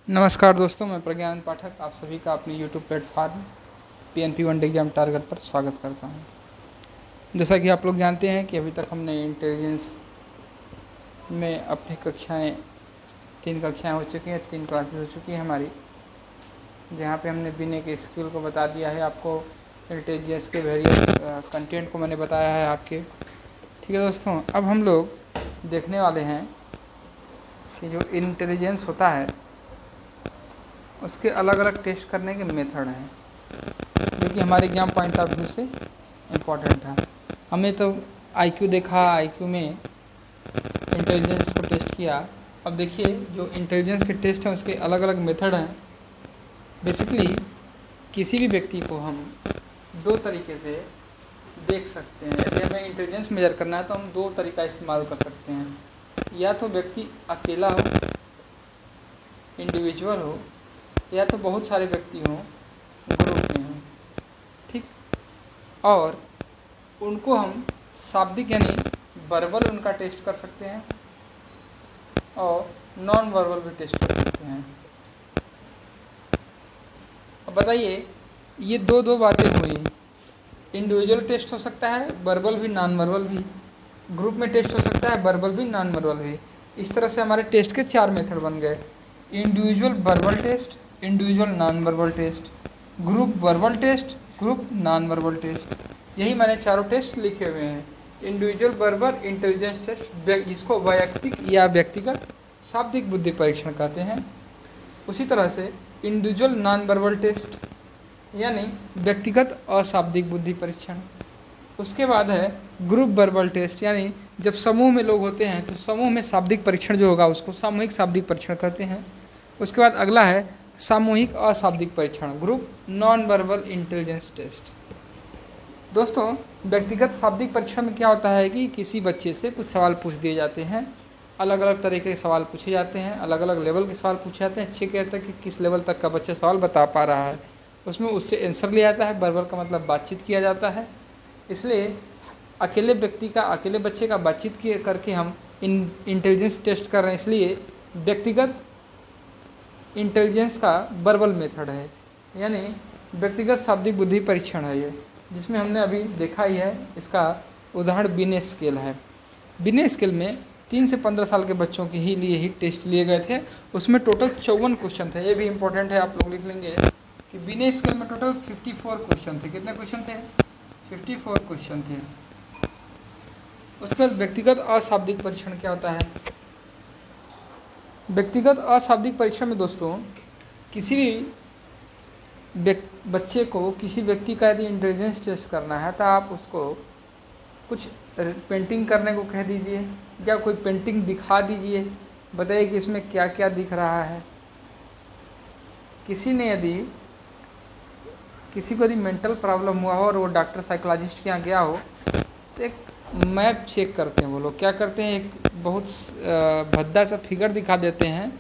नमस्कार दोस्तों, मैं प्रज्ञान पाठक आप सभी का अपने YouTube platform PNP one day exam target पर स्वागत करता हूं। जैसा कि आप लोग जानते हैं कि अभी तक हमने इंटेलिजेंस में अपनी तीन कक्षाएं हो चुकी हैं, 3 क्लासेस हो चुकी हैं हमारी, जहां पे हमने बिना के स्किल को बता दिया है आपको। इंटेलिजेंस के वेरियस कंटेंट को मैंने बताया है आपके। ठीक है दोस्तों, अब हम लोग देखने वाले हैं कि जो इंटेलिजेंस होता है उसके अलग अलग टेस्ट करने के मेथड हैं, जो कि हमारे एग्जाम पॉइंट ऑफ व्यू से इम्पोर्टेंट है। हमने तो IQ देखा, IQ में इंटेलिजेंस को टेस्ट किया। अब देखिए, जो इंटेलिजेंस के टेस्ट हैं उसके अलग अलग मेथड हैं। बेसिकली किसी भी व्यक्ति को हम 2 तरीके से देख सकते हैं। यदि हमें इंटेलिजेंस मेजर करना है तो हम 2 तरीका इस्तेमाल कर सकते हैं। या तो व्यक्ति अकेला हो, इंडिविजुअल हो, या तो बहुत सारे व्यक्ति हों, ग्रुप में हों। ठीक, और उनको हम शाब्दिक यानी वर्बल उनका टेस्ट कर सकते हैं और नॉन वर्बल भी टेस्ट कर सकते हैं। अब बताइए, ये दो बातें हुई। इंडिविजुअल टेस्ट हो सकता है, वर्बल भी नॉन वर्बल भी। ग्रुप में टेस्ट हो सकता है, वर्बल भी नॉन वर्बल भी। इस तरह से हमारे टेस्ट के 4 मेथड बन गए। Individual verbal test, individual non verbal test, group verbal test, group non verbal test. यही मैंने 4 टेस्ट लिखे हुए हैं। इंडिविजुअल वर्बल इंटेलिजेंस टेस्ट, जिसको वैयक्तिक या व्यक्तिगत शाब्दिक बुद्धि परीक्षण कहते हैं। उसी तरह से इंडिविजुअल नॉन वर्बल टेस्ट यानी व्यक्तिगत अशाब्दिक बुद्धि परीक्षण। उसके बाद है ग्रुप वर्बल टेस्ट, यानी जब समूह में लोग होते हैं तो समूह में शाब्दिक परीक्षण जो होगा उसको सामूहिक शाब्दिक परीक्षण कहते हैं। उसके बाद अगला है सामूहिक अशाब्दिक परीक्षण, group non verbal intelligence test. दोस्तों, व्यक्तिगत शाब्दिक परीक्षण में क्या होता है कि किसी बच्चे से कुछ सवाल पूछ दिए जाते हैं। अलग अलग तरीके के सवाल पूछे जाते हैं, अलग अलग लेवल के सवाल पूछे जाते हैं। चेक कहते हैं कि किस लेवल तक का बच्चा सवाल बता पा रहा है, उसमें उससे आंसर लिया जाता है। वर्बल का मतलब बातचीत किया जाता है। इसलिए अकेले बच्चे का बातचीत करके हम इंटेलिजेंस टेस्ट कर रहे हैं। इसलिए व्यक्तिगत इंटेलिजेंस का वर्बल मेथड है, यानी व्यक्तिगत शाब्दिक बुद्धि परीक्षण है ये, जिसमें हमने अभी देखा ही है। इसका उदाहरण बिने स्केल है। बिने स्केल में 3 से 15 साल के बच्चों के लिए ही टेस्ट लिए गए थे। उसमें टोटल 54 क्वेश्चन थे। ये भी इम्पोर्टेंट है, आप लोग लिख लेंगे कि बिने स्केल में टोटल 54 क्वेश्चन थे। कितने क्वेश्चन थे? 54 क्वेश्चन थे। उसके बाद व्यक्तिगत अशाब्दिक परीक्षण क्या होता है? व्यक्तिगत अशाब्दिक परीक्षण में दोस्तों, किसी भी बच्चे को, किसी व्यक्ति का यदि इंटेलिजेंस टेस्ट करना है तो आप उसको कुछ पेंटिंग करने को कह दीजिए या कोई पेंटिंग दिखा दीजिए। बताइए कि इसमें क्या क्या दिख रहा है। किसी को यदि मेंटल प्रॉब्लम हुआ हो और वो डॉक्टर साइकोलॉजिस्ट के यहाँ गया हो तो एक मैप चेक करते हैं। वो लोग क्या करते हैं, एक बहुत भद्दा सा फिगर दिखा देते हैं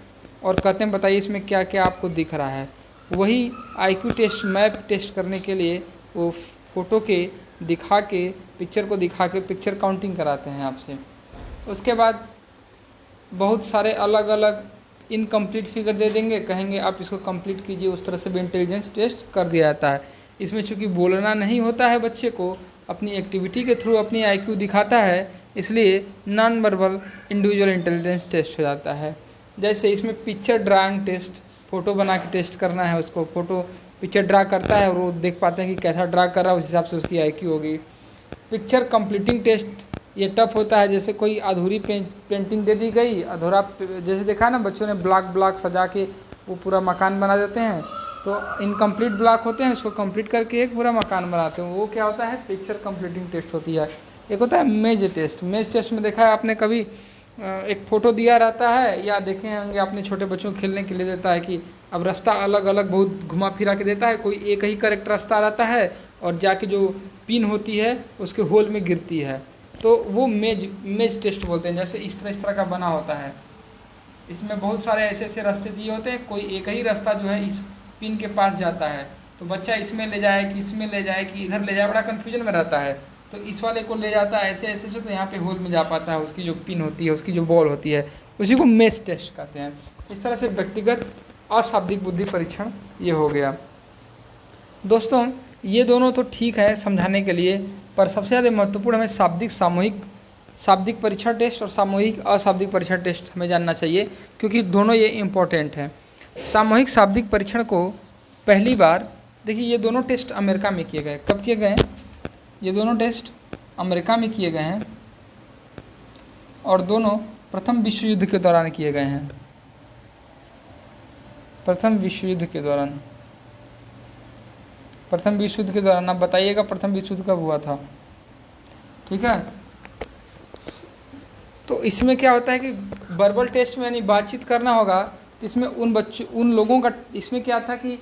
और कहते हैं बताइए इसमें क्या क्या आपको दिख रहा है। वही IQ टेस्ट, मैप टेस्ट करने के लिए वो फ़ोटो के दिखा के, पिक्चर को दिखा के पिक्चर काउंटिंग कराते हैं आपसे। उसके बाद बहुत सारे अलग अलग इनकम्प्लीट फिगर दे देंगे, कहेंगे आप इसको कंप्लीट कीजिए। उस तरह से भी इंटेलिजेंस टेस्ट कर दिया जाता है। इसमें चूँकि बोलना नहीं होता है, बच्चे को अपनी एक्टिविटी के थ्रू अपनी IQ दिखाता है, इसलिए non verbal individual intelligence test हो जाता है। जैसे इसमें पिक्चर ड्राइंग टेस्ट, फ़ोटो बना के टेस्ट करना है उसको। फ़ोटो पिक्चर ड्रा करता है और वो देख पाते हैं कि कैसा ड्रा कर रहा है, उस हिसाब से उसकी IQ होगी। पिक्चर कंप्लीटिंग टेस्ट, ये टफ होता है। जैसे कोई अधूरी पेंटिंग दे दी गई, अधूरा, जैसे देखा ना बच्चों ने ब्लॉक सजा के वो पूरा मकान बना देते हैं, तो इनकम्प्लीट ब्लॉक होते हैं, उसको कंप्लीट करके एक पूरा मकान बनाते हैं। वो क्या होता है? पिक्चर कंप्लीटिंग टेस्ट होती है। एक होता है मेज टेस्ट। मेज टेस्ट में देखा है आपने कभी, एक फ़ोटो दिया रहता है, या देखे होंगे आपने छोटे बच्चों को खेलने के लिए देता है कि अब रास्ता अलग अलग बहुत घुमा फिरा के देता है। कोई एक ही करेक्ट रास्ता रहता है और जाके जो पिन होती है उसके होल में गिरती है, तो वो मेज टेस्ट बोलते हैं। जैसे इस तरह का बना होता है। इसमें बहुत सारे ऐसे रास्ते दिए होते हैं, कोई एक ही रास्ता जो है इस पिन के पास जाता है, तो बच्चा इसमें ले जाए कि इसमें ले जाए कि इधर ले जाए, बड़ा कन्फ्यूजन में रहता है। तो इस वाले को ले जाता है ऐसे ऐसे से, तो यहाँ पे होल में जा पाता है। उसकी जो पिन होती है, उसकी जो बॉल होती है, उसी को मेश टेस्ट कहते हैं। इस तरह से व्यक्तिगत अशाब्दिक बुद्धि परीक्षण ये हो गया। दोस्तों ये दोनों तो ठीक है समझाने के लिए, पर सबसे ज़्यादा महत्वपूर्ण हमें शाब्दिक परीक्षण टेस्ट और सामूहिक अशाब्दिक परीक्षण टेस्ट हमें जानना चाहिए, क्योंकि दोनों ये इम्पोर्टेंट हैं। सामूहिक शाब्दिक परीक्षण को पहली बार, देखिए ये दोनों टेस्ट अमेरिका में किए गए। कब किए गए? ये दोनों टेस्ट अमेरिका में किए गए हैं और दोनों प्रथम विश्व युद्ध के दौरान किए गए हैं। प्रथम विश्व युद्ध के दौरान आप बताइएगा प्रथम विश्व युद्ध कब हुआ था? ठीक है, तो इसमें क्या होता है कि वर्बल टेस्ट में यानी बातचीत करना होगा, तो इसमें उन लोगों का, इसमें क्या था कि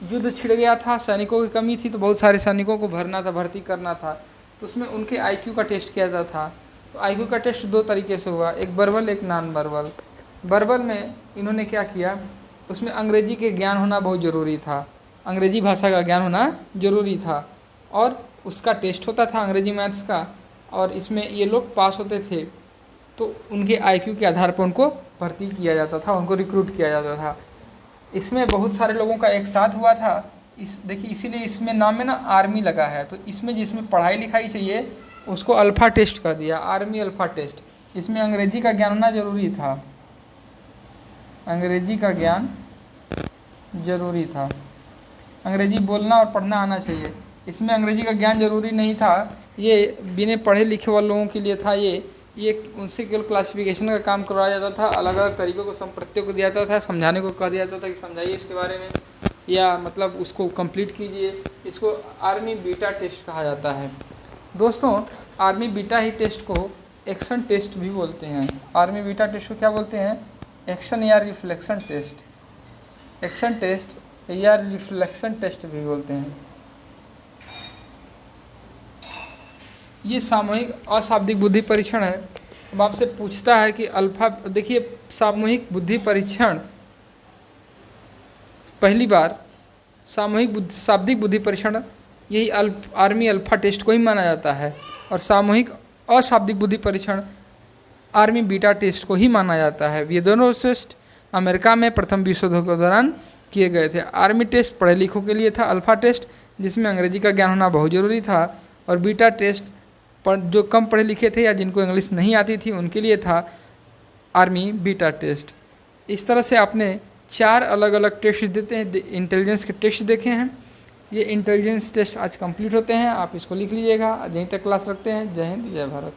युद्ध छिड़ गया था, सैनिकों की कमी थी, तो बहुत सारे सैनिकों को भर्ती करना था, तो उसमें उनके आईक्यू का टेस्ट किया जाता था। तो आईक्यू का टेस्ट दो तरीके से हुआ, एक वर्बल एक नॉन वर्बल। वर्बल में इन्होंने क्या किया, उसमें अंग्रेजी के ज्ञान होना बहुत ज़रूरी था, अंग्रेजी भाषा का ज्ञान होना ज़रूरी था और उसका टेस्ट होता था अंग्रेजी मैथ्स का, और इसमें ये लोग पास होते थे तो उनके आईक्यू के आधार पर उनको भर्ती किया जाता था, उनको रिक्रूट किया जाता था। इसमें बहुत सारे लोगों का एक साथ हुआ था। देखिए इसीलिए इसमें नाम में ना आर्मी लगा है, तो इसमें जिसमें पढ़ाई लिखाई चाहिए उसको अल्फ़ा टेस्ट कर दिया, आर्मी अल्फ़ा टेस्ट। इसमें अंग्रेजी का ज्ञान होना ज़रूरी था, अंग्रेजी का ज्ञान ज़रूरी था, अंग्रेजी बोलना और पढ़ना आना चाहिए। इसमें अंग्रेजी का ज्ञान ज़रूरी नहीं था, ये बिना पढ़े लिखे वाले लोगों के लिए था। ये उनसे केवल क्लासिफिकेशन का काम करवाया जाता था, अलग अलग तरीक़ों को संप्रत्यों को दिया जाता था, समझाने को कहा जाता था कि समझाइए इसके बारे में, या मतलब उसको कंप्लीट कीजिए। इसको आर्मी बीटा टेस्ट कहा जाता है। दोस्तों आर्मी बीटा ही टेस्ट को एक्शन टेस्ट भी बोलते हैं। आर्मी बीटा टेस्ट को क्या बोलते हैं? एक्शन या रिफ्लेक्शन टेस्ट, एक्शन टेस्ट या रिफ्लेक्शन टेस्ट भी बोलते हैं। ये सामूहिक अशाब्दिक बुद्धि परीक्षण है। अब आपसे पूछता है कि अल्फा, देखिए सामूहिक बुद्धि परीक्षण पहली बार सामूहिक शाब्दिक बुद्धि परीक्षण यही आर्मी अल्फा टेस्ट को ही माना जाता है, और सामूहिक अशाब्दिक बुद्धि परीक्षण आर्मी बीटा टेस्ट को ही माना जाता है। ये दोनों टेस्ट अमेरिका में प्रथम विश्व युद्ध के दौरान किए गए थे। आर्मी टेस्ट पढ़े लिखों के लिए था, अल्फा टेस्ट जिसमें अंग्रेजी का ज्ञान होना बहुत ज़रूरी था, और बीटा टेस्ट पर जो कम पढ़े लिखे थे या जिनको इंग्लिश नहीं आती थी उनके लिए था आर्मी बीटा टेस्ट। इस तरह से आपने 4 अलग अलग टेस्ट देते हैं, इंटेलिजेंस के टेस्ट देखे हैं। ये इंटेलिजेंस टेस्ट आज कंप्लीट होते हैं, आप इसको लिख लीजिएगा। यहीं तक क्लास रखते हैं। जय हिंद, जय भारत।